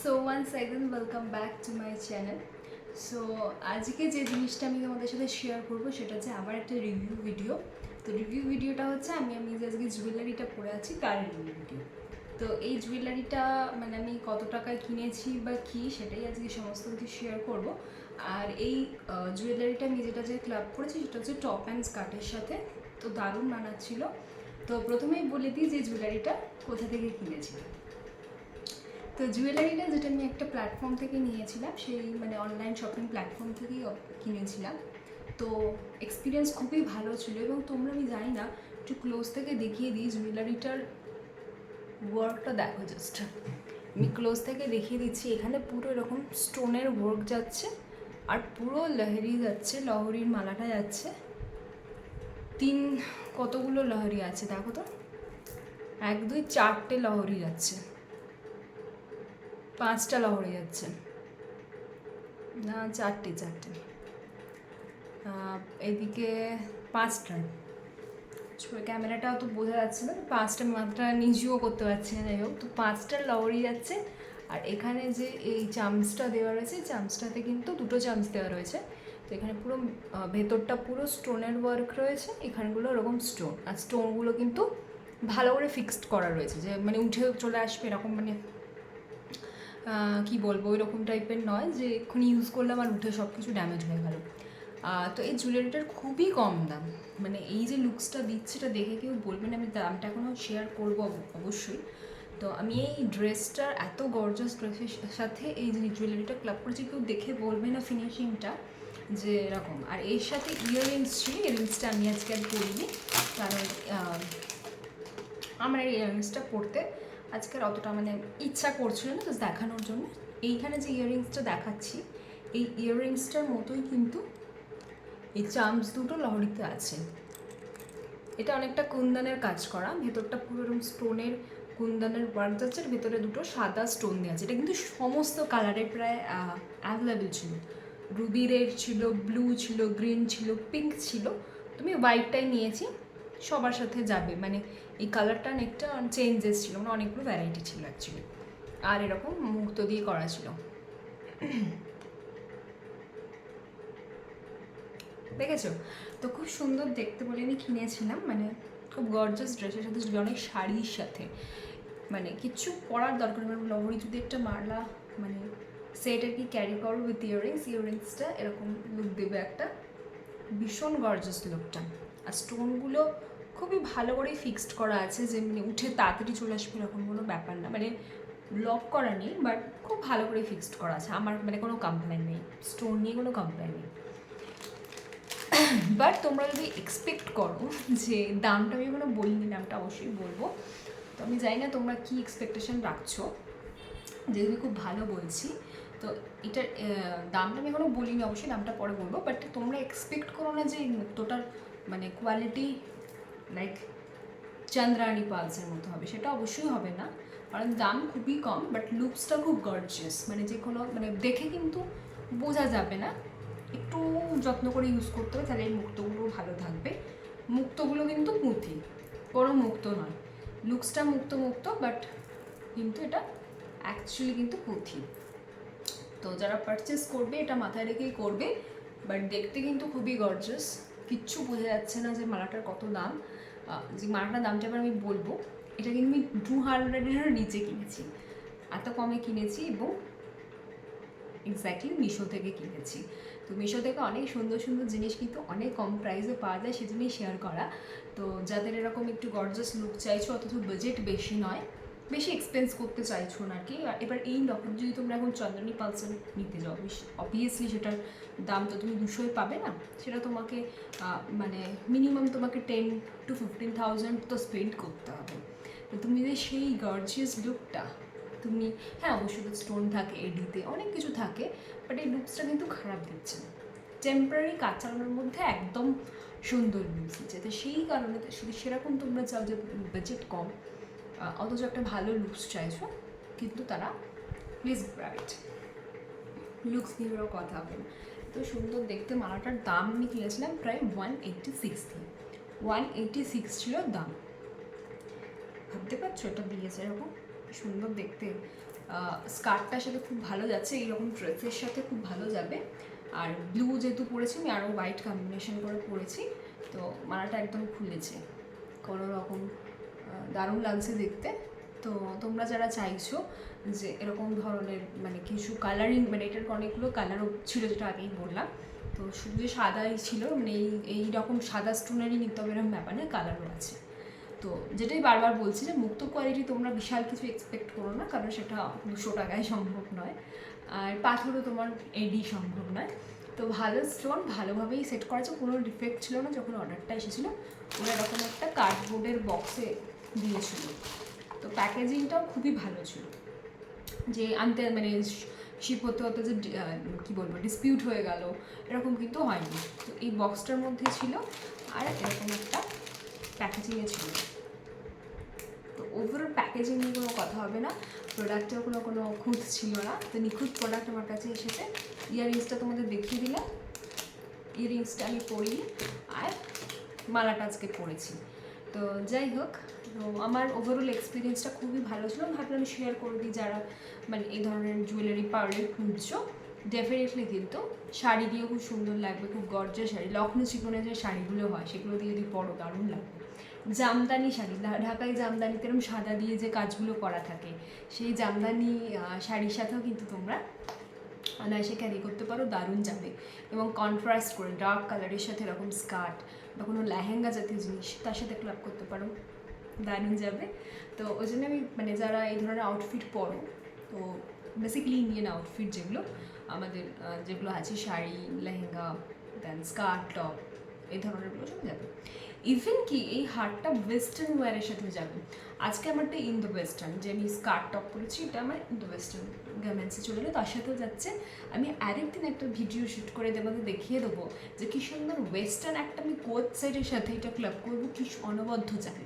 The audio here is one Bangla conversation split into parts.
So once again welcome back to my channel. So আজকে যে জিনিসটা আমি তোমাদের সাথে শেয়ার করবো সেটা হচ্ছে আবার একটা রিভিউ ভিডিও। তো রিভিউ ভিডিওটা হচ্ছে আমি যে আজকে জুয়েলারিটা পরে আছি তার রিভিউ ভিডিও। তো এই জুয়েলারিটা মানে আমি কত টাকায় কিনেছি বা কী সেটাই আজকে সমস্ত কিছু শেয়ার করব। আর এই জুয়েলারিটা আমি যেটা যে ক্লাব করেছি সেটা হচ্ছে টপ অ্যান্ড স্কার্টের সাথে। তো দারুণ মানাচ্ছিল। তো প্রথমেই বলে দিই যে জুয়েলারিটা কোথা থেকে কিনেছি। তো জুয়েলারিটা যেটা আমি একটা প্ল্যাটফর্ম থেকে নিয়েছিলাম, সেই মানে অনলাইন শপিং প্ল্যাটফর্ম থেকেই কিনেছিলাম। তো এক্সপিরিয়েন্স খুবই ভালো ছিল এবং তোমরা আমি জানি না একটু ক্লোজ থেকে দেখিয়ে দিই জুয়েলারিটার ওয়ার্কটা দেখো জাস্ট। আমি ক্লোজ থেকে দেখিয়ে দিচ্ছি, এখানে পুরো এরকম স্টোনের ওয়ার্ক যাচ্ছে আর পুরো লহরি যাচ্ছে, লহরির মালাটা যাচ্ছে। কতগুলো লহরি আছে দেখো তো, 1 2 4টে লহরি যাচ্ছে, 5টা লহরি যাচ্ছে না, 4টে এদিকে 5টা। ক্যামেরাটাও তো বোঝা যাচ্ছে না, 5টা মাত্রা নিজেও করতে পারছি না, যাই হোক। তো 5টা লহরি যাচ্ছে। আর এখানে যে এই চামচটা দেওয়া রয়েছে, চামচটাতে কিন্তু 2টো চামচ দেওয়া রয়েছে। তো এখানে পুরো ভেতরটা পুরো স্টোনের ওয়ার্ক রয়েছে, এখানগুলো ওরকম স্টোন, আর স্টোনগুলো কিন্তু ভালো করে ফিক্সড করা রয়েছে, যে মানে উঠে চলে আসবে এরকম, মানে কি বলবো ওই রকম টাইপের নয় যে এক্ষুনি ইউজ করলাম আর উঠে সব কিছু ড্যামেজ হয়ে গেল। তো এই জুয়েলারিটার খুবই কম দাম, মানে এই যে লুকসটা দিচ্ছে এটা দেখে কেউ বলবেন, আমি দামটা এখনও শেয়ার করবো অবশ্যই। তো আমি এই ড্রেসটার এত গর্জাস ড্রেসের সাথে এই যে জুয়েলারিটা ক্লাব করেছি, কেউ দেখে বলবে না ফিনিশিংটা যে এরকম। আর এর সাথে ইয়াররিংস ছিল, ইয়াররিংসটা আমি আজকে আর পরিনি, কারণ আমার এই ইয়াররিংসটা পরতে আজকের অতটা মানে ইচ্ছা করছিল না, জাস্ট দেখানোর জন্য। এইখানে যে ইয়াররিংসটা দেখাচ্ছি, এই ইয়াররিংসটার মতোই কিন্তু এই চামচ দুটো লহরিতে আছে। এটা অনেকটা কুন্দনের কাজ করা, ভেতরটা পুরো এরকম স্টোনের কুন্দনের ওয়ার্ক যাচ্ছে, আর ভেতরে 2টো সাদা স্টোন দেওয়া আছে। এটা কিন্তু সমস্ত কালারে প্রায় অ্যাভেলেবেল ছিল, রুবি রেড ছিল, ব্লু ছিল, গ্রিন ছিল, পিঙ্ক ছিল। তুমি হোয়াইটটাই নিয়েছি, সবার সাথে যাবে, মানে এই কালারটা অনেকটা চেঞ্জেস ছিল, মানে অনেকগুলো ভ্যারাইটি ছিল অ্যাকচুয়ালি। আর এরকম মুক্তো দিয়ে করা ছিল, দেখেছো তো? খুব সুন্দর দেখতে বলে আমি কিনেছিলাম, মানে খুব গর্জাস ড্রেসের সাথে, অনেক শাড়ির সাথে, মানে কিচ্ছু পরার দরকার নেই। লহরি যদি একটা মারলা মানে সেট আর কি ক্যারি করো উইথ ইয়াররিংস, ইয়াররিংসটা এরকম লুক দেবে একটা ভীষণ গর্জাস লুকটা। আর স্টোনগুলো খুবই ভালো করে ফিক্সড করা আছে, যে মানে উঠে তাড়াতাড়ি চলে আসবে এরকম কোনো ব্যাপার না, মানে লক করা নেই, বাট খুব ভালো করে ফিক্সড করা আছে। আমার মানে কোনো কমপ্লেন নেই, স্টোন নিয়ে কোনো কমপ্লেন নেই। বাট তোমরা যদি এক্সপেক্ট করো যে দামটা, আমি কোনো বলিনি, দামটা অবশ্যই বলবো। তো আমি জানি না তোমরা কী এক্সপেকটেশন রাখছো, যেহেতু আমি খুব ভালো বলছি। তো এটার দামটা আমি এখনও বলিনি, অবশ্যই দামটা পরে বলবো। বাট তোমরা এক্সপেক্ট করো না যে এই মুক্তোটার মানে কোয়ালিটি লাইক চন্দ্রাণী পালসের মতো হবে, সেটা অবশ্যই হবে না, কারণ দাম খুবই কম, বাট লুকসটা খুব গর্জিয়াস। মানে যে কোনো মানে দেখে কিন্তু বোঝা যাবে না, একটু যত্ন করে ইউজ করতে হবে, তাহলে এই মুক্তগুলো ভালো থাকবে। মুক্তগুলো কিন্তু পুঁথি, কোনো মুক্ত নয়, লুকসটা মুক্ত বাট কিন্তু এটা অ্যাকচুয়ালি কিন্তু পুঁথি। তো যারা পারচেস করবে এটা মাথায় রেখেই করবে, বাট দেখতে কিন্তু খুবই গর্জাস, কিচ্ছু বোঝা যাচ্ছে না যে মালাটার কত দাম। যে মালাটার দামটা এবার আমি বলবো, এটা কিন্তু আমি 200-এর নিচে কিনেছি, এত কমে কিনেছি, এবং এক্স্যাক্টলি মিশো থেকে কিনেছি। তো মিশো থেকে অনেক সুন্দর সুন্দর জিনিস কিন্তু অনেক কম প্রাইসে পাওয়া যায়, সেজন্যই শেয়ার করা। তো যাদের এরকম একটু গর্জাস লুক চাইছো, অথচ বাজেট বেশি নয়, বেশি এক্সপেন্স করতে চাইছো না আর কি। এবার এই লকেট যদি তোমরা এখন চন্দ্রাণী পালসের নিতে যাও, অবভিয়াসলি সেটার দাম তো তুমি 200-এ পাবে না, সেটা তোমাকে মানে মিনিমাম তোমাকে 10,000 to 15,000 তো স্পেন্ড করতে হবে। তো তুমি যে সেই গর্জিয়াস লুকটা তুমি, হ্যাঁ অবশ্যই স্টোন থাকে, এডিতে অনেক কিছু থাকে, বাট এই লুকসটা কিন্তু খারাপ দিচ্ছে না, টেম্পোরারি কাজ চালানোর মধ্যে একদম সুন্দর লুকস দিচ্ছে। তো সেই কারণে যদি সেরকম তোমরা চাও যে বাজেট কম অথচ একটা ভালো লুকস চাইছো, কিন্তু তারা প্লিজ ব্রাইট লুকস নিয়ে কথা হবে না। তো সুন্দর দেখতে মালাটার দাম আমি কিনেছিলাম প্রায় 186 দিয়ে, 186 ছিল দাম। ভাবতে পারছো এটা দিয়েছে এরকম সুন্দর দেখতে স্কার্টটার সাথে খুব ভালো যাচ্ছে, এইরকম ড্রেসের সাথে খুব ভালো যাবে। আর ব্লু যেহেতু পরেছি আমি, আরও হোয়াইট কম্বিনেশন করে পরেছি, তো মালাটা একদম খুলেছে, কোনো রকম দারুণ লাগছে দেখতে। তো তোমরা যারা চাইছো যে এরকম ধরনের মানে কিছু কালারিং, মানে এটার অনেকগুলো কালারও ছিল যেটা আগেই বললাম, তো শুধু যে সাদাই ছিল মানে এই রকম সাদা স্টোনেরই নিতে হবে এরকম ব্যাপার নেই, কালারও আছে। তো যেটাই বারবার বলছি যে মুক্তো কোয়ালিটি তোমরা বিশাল কিছু এক্সপেক্ট করো না, কারণ সেটা 200 টাকায় সম্ভব নয়, আর পাথরও তোমার এডি সম্ভব নয়। তো ভালো স্টোন, ভালোভাবেই সেট করা আছে, কোনো ডিফেক্ট ছিল না। যখন অর্ডারটা এসেছিলো ওরা এরকম একটা কার্ডবোর্ডের বক্সে দিয়েছিল, তো প্যাকেজিংটাও খুবই ভালো ছিল, যে আনতে মানে শিপ হতে হতে যে কী বলবো ডিসপিউট হয়ে গেল এরকম কিন্তু হয়নি। তো এই বক্সটার মধ্যে ছিল আর এরকম একটা প্যাকেজিংয়ে ছিল। তো ওভারঅল প্যাকেজিং নিয়ে কোনো কথা হবে না, প্রোডাক্টেও কোনো খুঁত ছিল না। তো নিখুঁত প্রোডাক্ট আমার কাছে এসেছে। ইয়াররিংসটা তোমাদের দেখিয়ে দিলাম, ইয়াররিংসটা আমি পরিনি, আর মালাটা আজকে পরেছি। তো যাই হোক, তো আমার ওভারঅল এক্সপিরিয়েন্সটা খুবই ভালো ছিল। ভাবলাম আমি শেয়ার করে দিই, যারা মানে এই ধরনের জুয়েলারি পার্লার খুঁজছো, ডেফিনেটলি কিন্তু শাড়ি দিয়েও খুব সুন্দর লাগবে, খুব গর্জিয়াস শাড়ি, লখনৌ চিকনের যে শাড়িগুলো হয় সেগুলো দিয়ে যদি পরো দারুণ লাগবে। জামদানি শাড়ি, ঢাকায় জামদানিতে এরকম সাদা দিয়ে যে কাজগুলো করা থাকে, সেই জামদানি শাড়ির সাথেও কিন্তু তোমরা অনায়াসে ক্যারি করতে পারো, দারুণ যাবে। এবং কন্ট্রাস্ট করে ডার্ক কালারের সাথে এরকম স্কার্ট বা কোনো লেহেঙ্গা জাতীয় জিনিস তার সাথে ক্লাব করতে পারো, দারুণ যাবে। তো ওই জন্য আমি মানে যারা এই ধরনের আউটফিট পরো, তো বেসিক্যালি ইন্ডিয়ান আউটফিট যেগুলো আমাদের যেগুলো আছে, শাড়ি, লেহেঙ্গা, দেন স্কার্ট, টপ, এই ধরনেরগুলো সব যাবে। ইভেন কি এই হারটা ওয়েস্টার্ন ওয়্যারের সাথে যাবে। আজকে আমারটা ইন্দো ওয়েস্টার্ন, যে আমি স্কার্ট টপ পরেছি এটা আমার ইন্দো ওয়েস্টার্ন গার্মেন্টসে চলে এলো, তার সাথেও যাচ্ছে। আমি আরেকদিন একটা ভিডিও শ্যুট করে তোমাদের দেখিয়ে দেবো যে কী সুন্দর ওয়েস্টার্ন একটা আমি কোট সেটের সাথে এটা ক্লাব করবো, কি অনবদ্য যাবে।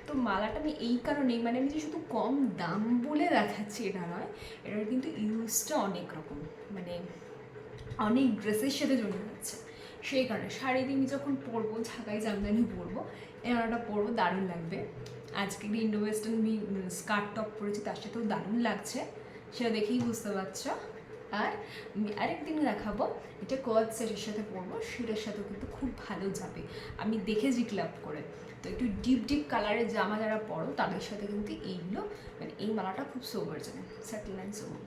তো মালাটা আমি এই কারণেই, মানে আমি যে শুধু কম দাম বলে দেখাচ্ছি এটা নয়, এটার কিন্তু ইউজটা অনেক রকম, মানে অনেক ড্রেসের সাথে জড়িয়ে যাচ্ছে। সেই কারণে শাড়ি দিয়ে আমি যখন পরবো, ঢাকায় জামদানি পরবো, এনাটা পরবো, দারুণ লাগবে। আজকে ইন্ডো ওয়েস্টার্ন আমি স্কার্ট টপ পরেছি, তার সাথেও দারুণ লাগছে, সেটা দেখেই বুঝতে পারছো। আর আমি আরেকদিন দেখাবো এটা কট সেটের সাথে পরবো, সেটার সাথেও কিন্তু খুব ভালো যাবে, আমি দেখেছি ক্লাব করে। তো একটু ডিপ ডিপ কালারের জামা যারা পরো তাদের সাথে কিন্তু এইগুলো, মানে এই মালাটা খুব সোবার যাবে, স্যাটেল অ্যান্ড সোবার।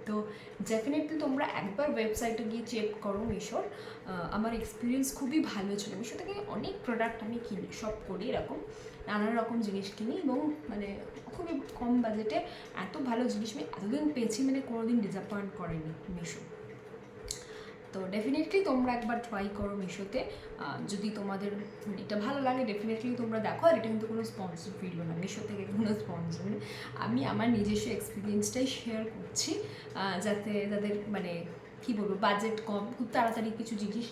তো ডেফিনেটলি তোমরা একবার ওয়েবসাইটে গিয়ে চেক করো মিশোর। আমার এক্সপিরিয়েন্স খুবই ভালো ছিল। মিশো থেকে অনেক প্রোডাক্ট আমি কিনি, সব করি এরকম নানা রকম জিনিস কিনি, এবং মানে খুবই কম বাজেটে এত ভালো জিনিস আমি এতদিন পেয়েছি, মানে কোনোদিন ডিসঅ্যাপয়েন্ট করেনি মিশো। তো ডেফিনেটলি তোমরা একবার ট্রাই করো মিশোতে, যদি তোমাদের এটা ভালো লাগে ডেফিনেটলি তোমরা দেখো। আর এটা কিন্তু কোনো স্পন্সর ভিডিও না, মিশো থেকে কোনো স্পন্সর নেই, আমি আমার নিজস্ব এক্সপিরিয়েন্সটাই শেয়ার করছি, যাতে তাদের মানে কী বলবো বাজেট কম, খুব তাড়াতাড়ি কিছু জিনিস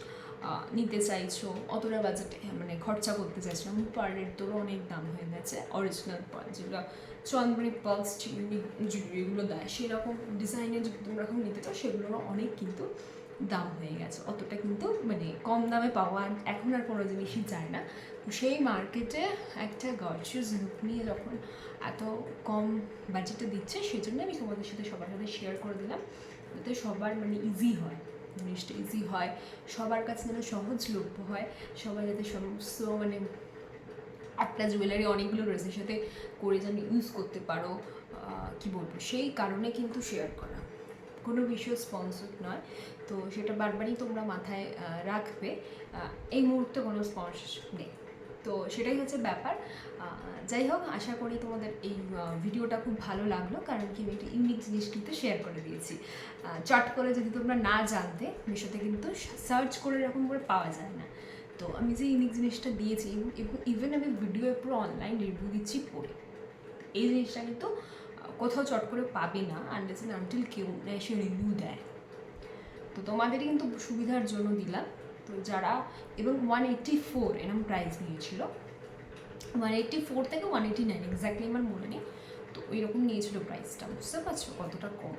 নিতে চাইছো, অতটা বাজেট মানে খরচা করতে চাইছো, আমি পার্লের তোরও অনেক দাম হয়ে গেছে। অরিজিনাল পার্ল যেগুলো চন্দ্রী পালস যেগুলো দেয়, সেরকম ডিজাইনের যদি তোমরা এখন নিতে চাও, সেগুলোরও অনেক কিন্তু দাম হয়ে গেছে, অতটা কিন্তু মানে কম দামে পাওয়া এখন আর কোনো জিনিসই যায় না। সেই মার্কেটে একটা গর্জিয়াস লুক নিয়ে যখন এত কম বাজেটে দিচ্ছে, সেজন্য আমি তোমাদের সাথে সবার সাথে শেয়ার করে দিলাম, যাতে সবার মানে ইজি হয়, জিনিসটা ইজি হয়, সবার কাছে যেন সহজলভ্য হয়, সবাই যাতে সমস্ত মানে একটা জুয়েলারি অনেকগুলো ড্রেসের সাথে করে যেন ইউজ করতে পারো, কী বলবো, সেই কারণে কিন্তু শেয়ার করা, কোনো বিষয় স্পন্সর নয়। তো সেটা বারবারই তোমরা মাথায় রাখবে, এই মুহূর্তে কোনো স্পন্সর নেই, তো সেটাই হচ্ছে ব্যাপার। যাই হোক, আশা করি তোমাদের এই ভিডিওটা খুব ভালো লাগলো, কারণ কি আমি একটা ইউনিক জিনিস কিন্তু শেয়ার করে দিয়েছি। চট করে যদি তোমরা না জানতে, মিশোতে কিন্তু সার্চ করে এরকম করে পাওয়া যায় না। তো আমি যে ইউনিক জিনিসটা দিয়েছি, ইভেন আমি ভিডিও পুরো অনলাইন রিভিউ দিচ্ছি পড়ে, এই জিনিসটা কিন্তু কোথাও চট করে পাবে না আনলেস এন্ড আনটিল কেউ এসে রিভিউ দেয়। তো তোমাদেরই কিন্তু সুবিধার জন্য দিলাম। তো যারা, এবং 184 এরকম প্রাইস নিয়েছিল, 184 থেকে 189 এক্স্যাক্টলি আমার মনে নেই, তো ওই রকম নিয়েছিল প্রাইসটা, বুঝতে পারছো কতটা কম।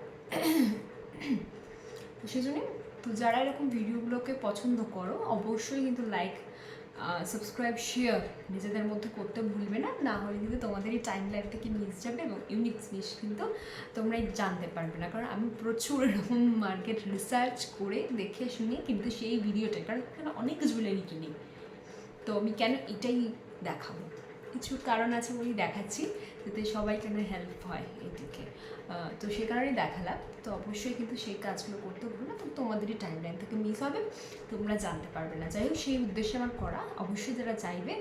তো সেই জন্যই, তো যারা এরকম ভিডিওগুলোকে পছন্দ করো অবশ্যই কিন্তু লাইক সাবস্ক্রাইব শেয়ার নিজেদের মধ্যে করতে ভুলবে না, না হলে কিন্তু তোমাদের এই টাইম লাইন থেকে মিস যাবে এবং ইউনিক জিনিস কিন্তু তোমরা জানতে পারবে না। কারণ আমি প্রচুর এরকম মার্কেট রিসার্চ করে দেখে শুনে কিন্তু সেই ভিডিওটা, কারণ এখানে অনেক জুয়েলারি কিনি, তো আমি কেন এটাই দেখাবো, কিছু কারণ আছে বলেই দেখাচ্ছি, যাতে সবাই কেন হেল্প হয় এইদিকে। তো সে কারণেই দেখালাম। তো অবশ্যই কিন্তু সেই কাজগুলো করতে ভুলো না, তো তোমাদেরই টাইম লাইন থেকে মিস হবে, তোমরা জানতে পারবে না। যাই হোক, সেই উদ্দেশ্যে আমার করা, অবশ্যই যারা চাইবে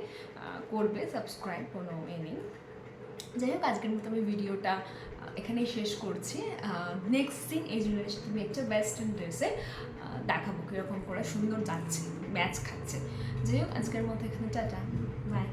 করবে সাবস্ক্রাইব, কোনো নেই। যাই হোক, আজকের মতো আমি ভিডিওটা এখানেই শেষ করছি। নেক্সট দিন এই জুয়েলারির সাথে আমি একটা ওয়েস্টার্ন ড্রেসে দেখাবো কীরকম করে সুন্দর যাচ্ছে, ম্যাচ খাচ্ছে। যাই হোক, আজকের মতো এখানে টাটা, বাই।